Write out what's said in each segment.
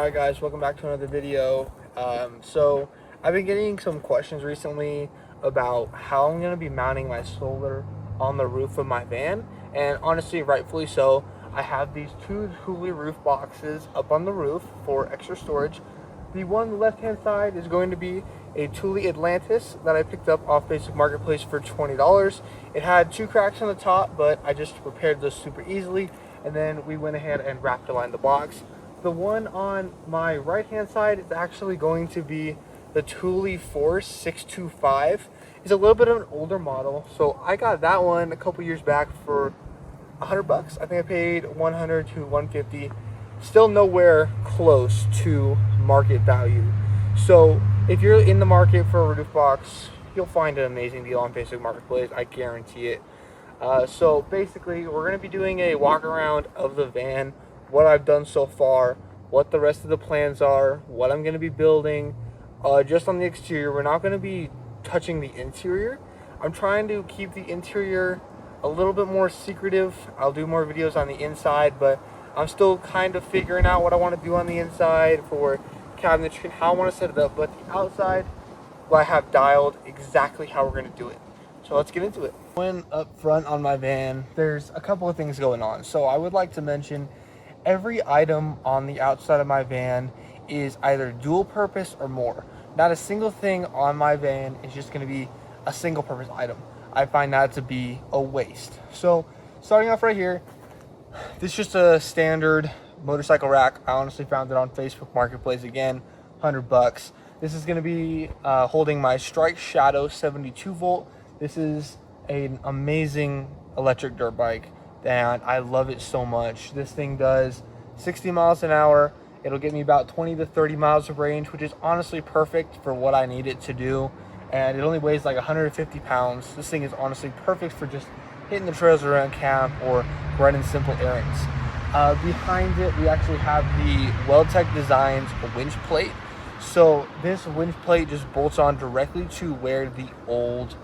Alright guys, welcome back to another video. So I've been getting some questions recently about how I'm going to be mounting my solar on the roof of my van, and honestly, rightfully so. I have these two Thule roof boxes up on the roof for extra storage. The one on the left hand side is going to be a Thule Atlantis that I picked up off Basic Marketplace for $20. It had two cracks on the top, but I just repaired those super easily, and then we went ahead and wrapped around the box. The one on my right hand side is actually going to be the Thule Force 625. It's a little bit of an older model, so I got that one a couple years back for $100. I think I paid $100 to $150. Still nowhere close to market value. So if you're in the market for a roof box, you'll find an amazing deal on Basic Marketplace. I guarantee it. So basically, we're going to be doing a walk around of the van, what I've done so far, what the rest of the plans are, what I'm going to be building, just on the exterior. We're not going to be touching the interior. I'm trying to keep the interior a little bit more secretive. I'll do more videos on the inside, but I'm still kind of figuring out what I want to do on the inside for cabinetry and how I want to set it up. But the outside, well, I have dialed exactly how we're going to do it. So let's get into it. When up front on my van, there's a couple of things going on. So I would like to mention every item on the outside of my van is either dual purpose or more. Not a single thing on my van is just going to be a single purpose item. I find that to be a waste. So starting off right here, this is just a standard motorcycle rack. I honestly found it on Facebook Marketplace again, $100. This is going to be holding my Strike Shadow 72 volt. This is an amazing electric dirt bike, and I love it so much. This thing does 60 miles an hour. It'll get me about 20 to 30 miles of range, which is honestly perfect for what I need it to do. And it only weighs like 150 pounds. This thing is honestly perfect for just hitting the trails around camp or running simple errands. Behind it, we actually have the Weldtech Designs winch plate. So this winch plate just bolts on directly to where the old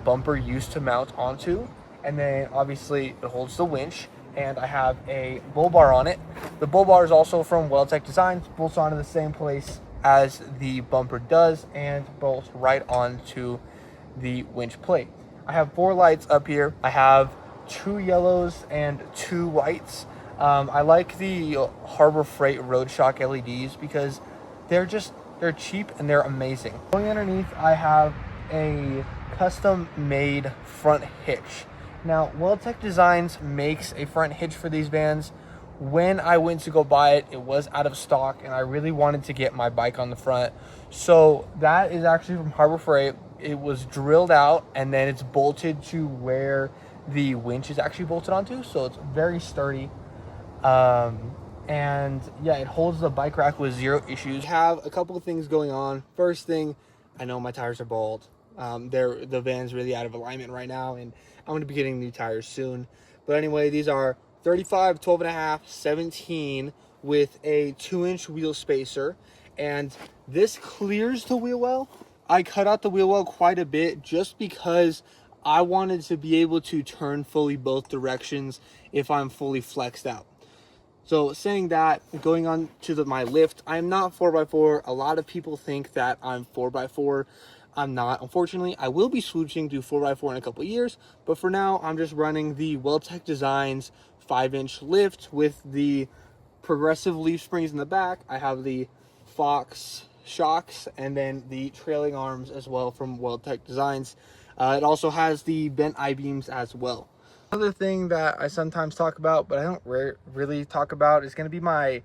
bumper used to mount onto, and then obviously it holds the winch, and I have a bull bar on it. The bull bar is also from Weldtech Designs, bolts onto the same place as the bumper does and bolts right onto the winch plate. I have 4 lights up here. I have 2 yellows and 2 whites. I like the Harbor Freight Road Shock LEDs because they're cheap and they're amazing. Going underneath, I have a custom made front hitch. Now, Weldtech Designs makes a front hitch for these vans. When I went to go buy it, it was out of stock, and I really wanted to get my bike on the front. So that is actually from Harbor Freight. It was drilled out, and then it's bolted to where the winch is actually bolted onto. So it's very sturdy. And yeah, it holds the bike rack with 0 issues. Have a couple of things going on. First thing, I know my tires are bald. The van's really out of alignment right now, and I'm going to be getting new tires soon. But anyway, these are 35, 12 and a half, 17 with a 2-inch wheel spacer, and this clears the wheel well. I cut out the wheel well quite a bit just because I wanted to be able to turn fully both directions if I'm fully flexed out. So saying that, going on to my lift, I'm not 4x4. A lot of people think that I'm 4x4. I'm not. Unfortunately, I will be switching to 4x4 in a couple of years, but for now, I'm just running the Weldtech Designs 5-inch lift with the progressive leaf springs in the back. I have the Fox shocks and then the trailing arms as well from Weldtech Designs. It also has the bent I-beams as well. Another thing that I sometimes talk about, but I don't really talk about, is going to be my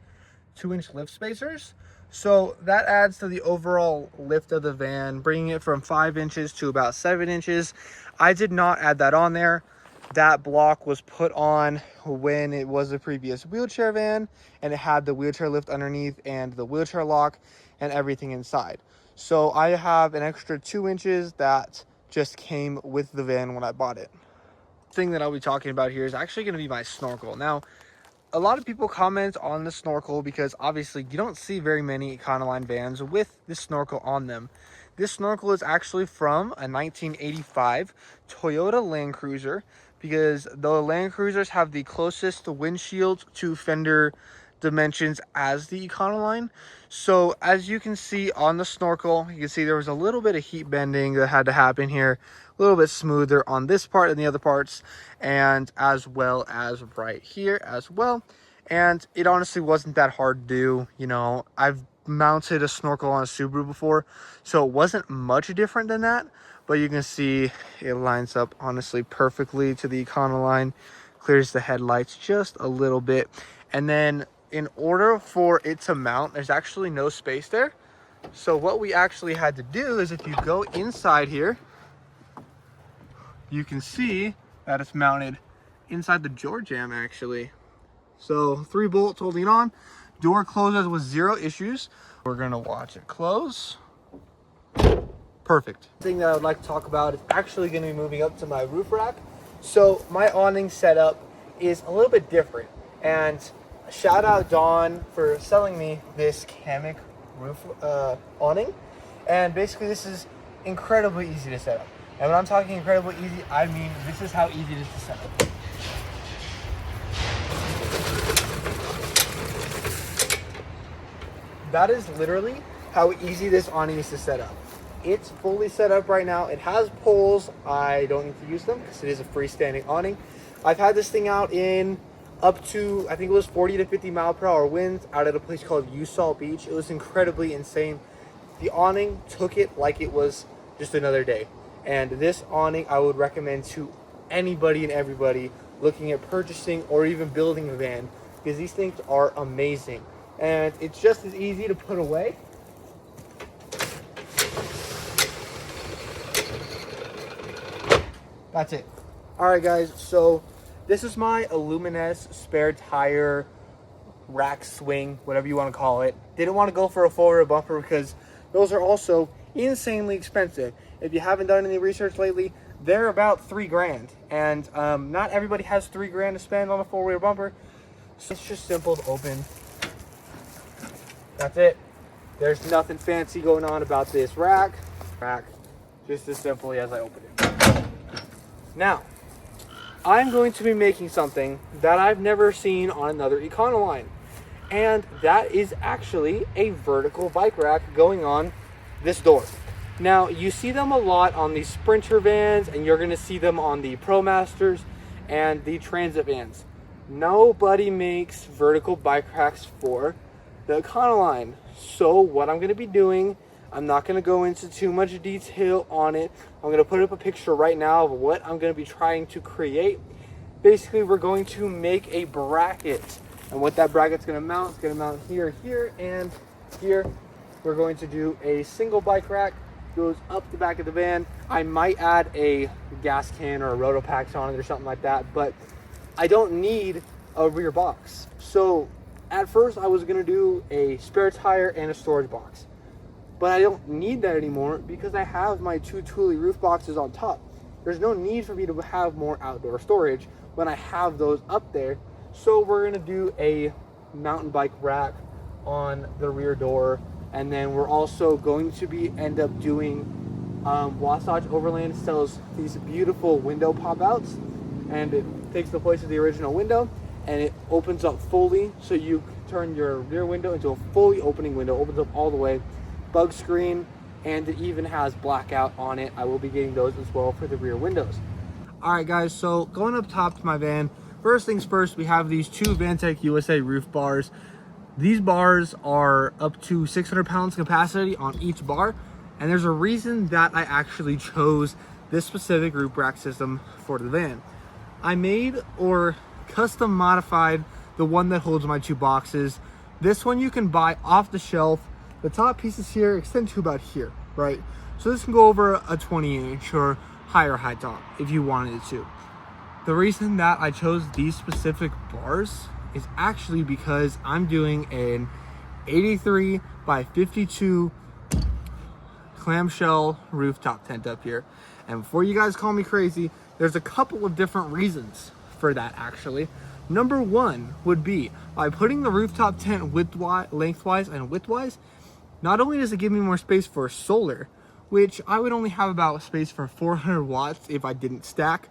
2-inch lift spacers. So that adds to the overall lift of the van, bringing it from 5 inches to about 7 inches. I did not add that on there. That block was put on when it was a previous wheelchair van, and it had the wheelchair lift underneath and the wheelchair lock and everything inside. So I have an extra 2 inches that just came with the van when I bought it. Thing that I'll be talking about here is actually going to be my snorkel. Now, a lot of people comment on the snorkel because obviously you don't see very many Econoline vans with this snorkel on them. This snorkel is actually from a 1985 Toyota Land Cruiser, because the Land Cruisers have the closest windshield to fender dimensions as the Econoline. So as you can see on the snorkel, you can see there was a little bit of heat bending that had to happen here, a little bit smoother on this part and the other parts, and as well as right here as well. And it honestly wasn't that hard to do. You know, I've mounted a snorkel on a Subaru before, so it wasn't much different than that, but you can see it lines up honestly perfectly to the Econoline, clears the headlights just a little bit. And then in order for it to mount, there's actually no space there. So what we actually had to do is, if you go inside here, you can see that it's mounted inside the door jamb actually. So 3 bolts holding it on. Door closes with 0 issues. We're gonna watch it close. Perfect. The thing that I would like to talk about is actually gonna be moving up to my roof rack. So my awning setup is a little bit different. And shout out Dawn for selling me this Kamiq roof awning. And basically this is incredibly easy to set up. And when I'm talking incredibly easy, I mean this is how easy it is to set up. That is literally how easy this awning is to set up. It's fully set up right now. It has poles. I don't need to use them because it is a freestanding awning. I've had this thing out in up to, I think it was 40 to 50 mile per hour winds out at a place called Usal Beach. It was incredibly insane. The awning took it like it was just another day. And this awning I would recommend to anybody and everybody looking at purchasing or even building a van, because these things are amazing. And it's just as easy to put away. That's it. All right, guys, so this is my Illuminess spare tire rack swing, whatever you want to call it. Didn't want to go for a full rear bumper because those are also insanely expensive. If you haven't done any research lately, they're about $3 grand, and not everybody has $3 grand to spend on a full rear bumper. So it's just simple to open. That's it. There's nothing fancy going on about this rack. Just as simply as I open it. Now, I'm going to be making something that I've never seen on another Econoline, and that is actually a vertical bike rack going on this door. Now, you see them a lot on the Sprinter vans, and you're going to see them on the ProMasters and the Transit vans. Nobody makes vertical bike racks for the Econoline. So what I'm going to be doing, I'm not going to go into too much detail on it. I'm going to put up a picture right now of what I'm going to be trying to create. Basically, we're going to make a bracket, and what that bracket's going to mount, it's going to mount here, here, and here. We're going to do a single bike rack, goes up the back of the van. I might add a gas can or a Rotopax on it or something like that, but I don't need a rear box. So at first I was gonna do a spare tire and a storage box, but I don't need that anymore because I have my 2 Thule roof boxes on top. There's no need for me to have more outdoor storage when I have those up there. So we're gonna do a mountain bike rack on the rear door, and then we're also going to end up doing Wasatch Overland sells these beautiful window pop outs, and it takes the place of the original window, and it opens up fully, so you turn your rear window into a fully opening window, opens up all the way, bug screen, and it even has blackout on it. I will be getting those as well for the rear windows. All right, guys, so going up top to my van, first things first, we have these 2 Vantech USA roof bars. These bars are up to 600 pounds capacity on each bar, and there's a reason that I actually chose this specific roof rack system for the van. I made or custom modified the one that holds my 2 boxes. This one you can buy off the shelf. The top pieces here extend to about here, right? So this can go over a 20-inch or higher height top if you wanted it to. The reason that I chose these specific bars is actually because I'm doing an 83 by 52 clamshell rooftop tent up here. And before you guys call me crazy, there's a couple of different reasons for that actually. Number one would be, by putting the rooftop tent lengthwise and widthwise, not only does it give me more space for solar, which I would only have about space for 400 watts if I didn't stack.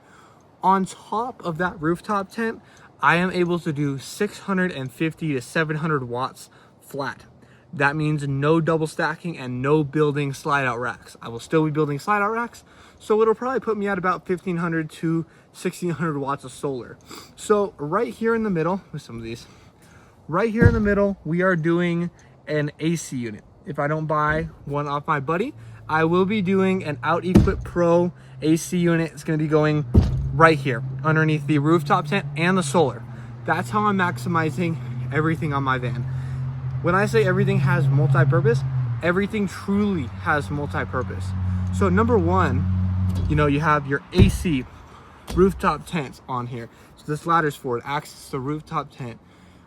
On top of that rooftop tent, I am able to do 650 to 700 watts flat. That means no double stacking and no building slide out racks. I will still be building slide out racks, so it'll probably put me at about 1500 to 1600 watts of solar. So right here in the middle, with some of these, right here in the middle, we are doing an AC unit. If I don't buy one off my buddy, I will be doing an OutEquip Pro AC unit. It's gonna be going right here underneath the rooftop tent and the solar. That's how I'm maximizing everything on my van. When I say everything has multi-purpose, everything truly has multi-purpose. So number one, you know, you have your AC rooftop tent on here. So this ladder's for it, acts as the rooftop tent.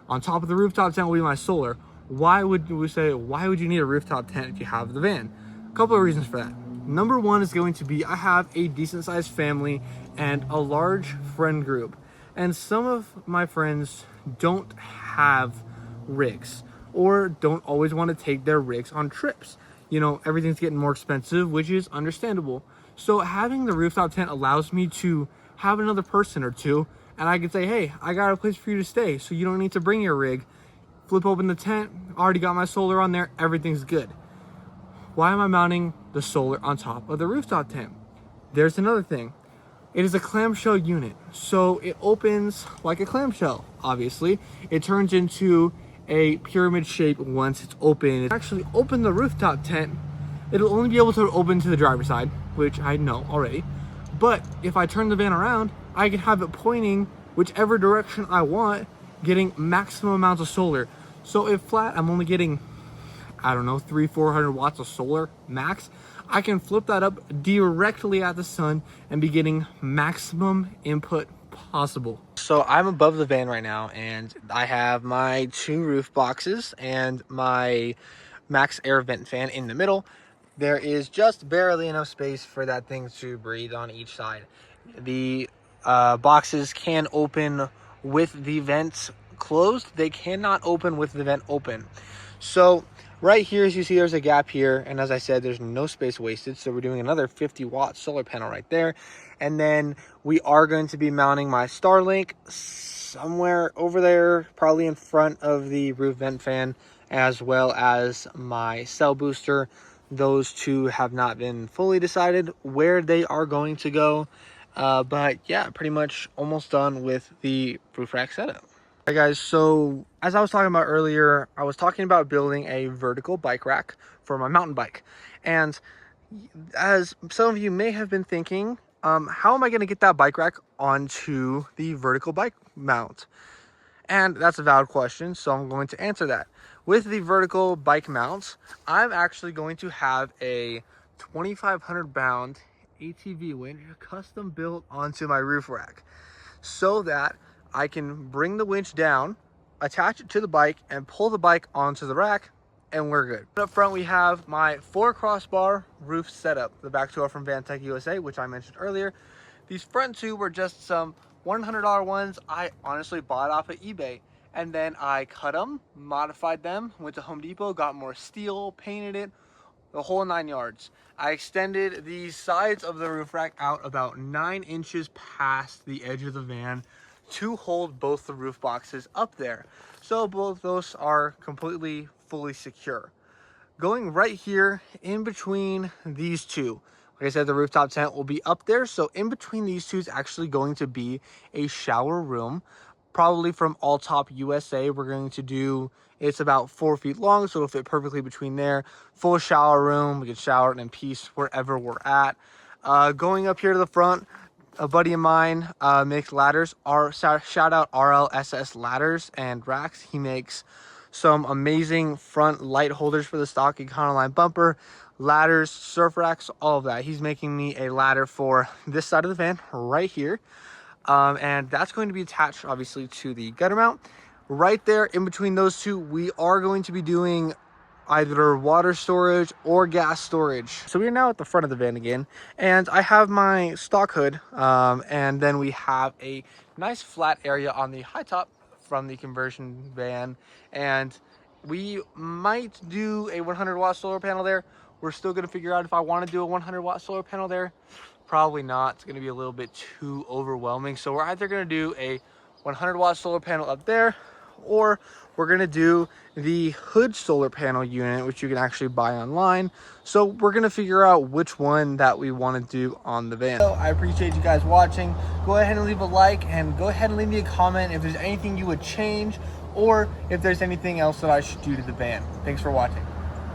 On top of the rooftop tent will be my solar. Why would you need a rooftop tent if you have the van? A couple of reasons for that. Number one is going to be, I have a decent sized family and a large friend group. And some of my friends don't have rigs or don't always want to take their rigs on trips. You know, everything's getting more expensive, which is understandable. So having the rooftop tent allows me to have another person or two, and I can say, hey, I got a place for you to stay, so you don't need to bring your rig. Flip open the tent, already got my solar on there, everything's good. Why am I mounting the solar on top of the rooftop tent? There's another thing. It is a clamshell unit, so it opens like a clamshell, obviously. It turns into a pyramid shape once it's open. It actually open the rooftop tent. It'll only be able to open to the driver's side, which I know already. But if I turn the van around, I can have it pointing whichever direction I want, getting maximum amounts of solar. So if flat, I'm only getting, I don't know, 300-400 watts of solar max, I can flip that up directly at the sun and be getting maximum input possible. So I'm above the van right now, and I have my 2 roof boxes and my max air vent fan in the middle. There is just barely enough space for that thing to breathe on each side. The boxes can open with the vents closed. They cannot open with the vent open. So right here, as you see, there's a gap here, and as I said, there's no space wasted, so we're doing another 50-watt solar panel right there. And then we are going to be mounting my Starlink somewhere over there, probably in front of the roof vent fan, as well as my cell booster. Those two have not been fully decided where they are going to go, but yeah, pretty much almost done with the roof rack setup. Alright guys, so as I was talking about earlier, I was talking about building a vertical bike rack for my mountain bike. And as some of you may have been thinking, how am I going to get that bike rack onto the vertical bike mount? And that's a valid question, so I'm going to answer that. With the vertical bike mounts, I'm actually going to have a 2,500 pound ATV winch custom built onto my roof rack, so that I can bring the winch down, attach it to the bike, and pull the bike onto the rack, and we're good. Up front, we have my 4 crossbar roof setup, the back door from Vantech USA, which I mentioned earlier. These front 2 were just some $100 ones I honestly bought off of eBay, and then I cut them, modified them, went to Home Depot, got more steel, painted it, the whole 9 yards. I extended the sides of the roof rack out about 9 inches past the edge of the van to hold both the roof boxes up there. So both those are completely fully secure. Going right here in between these two, like I said, the rooftop tent will be up there. So in between these two is actually going to be a shower room, probably from All Top USA. We're going to do, it's about 4 feet long, so it'll fit perfectly between there. Full shower room, we can shower in peace wherever we're at. Going up here to the front, a buddy of mine makes ladders. Shout out RLSS ladders and racks. He makes some amazing front light holders for the stock Econoline bumper, ladders, surf racks, all of that. He's making me a ladder for this side of the van right here. And that's going to be attached obviously to the gutter mount. Right there in between those two, we are going to be doing either water storage or gas storage. So we're now at the front of the van again, and I have my stock hood, and then we have a nice flat area on the high top from the conversion van, and we might do a 100-watt solar panel there. We're still going to figure out if I want to do a 100-watt solar panel there. Probably not. It's going to be a little bit too overwhelming, so we're either going to do a 100-watt solar panel up there, or we're going to do the hood solar panel unit, which you can actually buy online. So we're going to figure out which one that we want to do on the van. So I appreciate you guys watching. Go ahead and leave a like, and go ahead and leave me a comment if there's anything you would change, or if there's anything else that I should do to the van. Thanks for watching.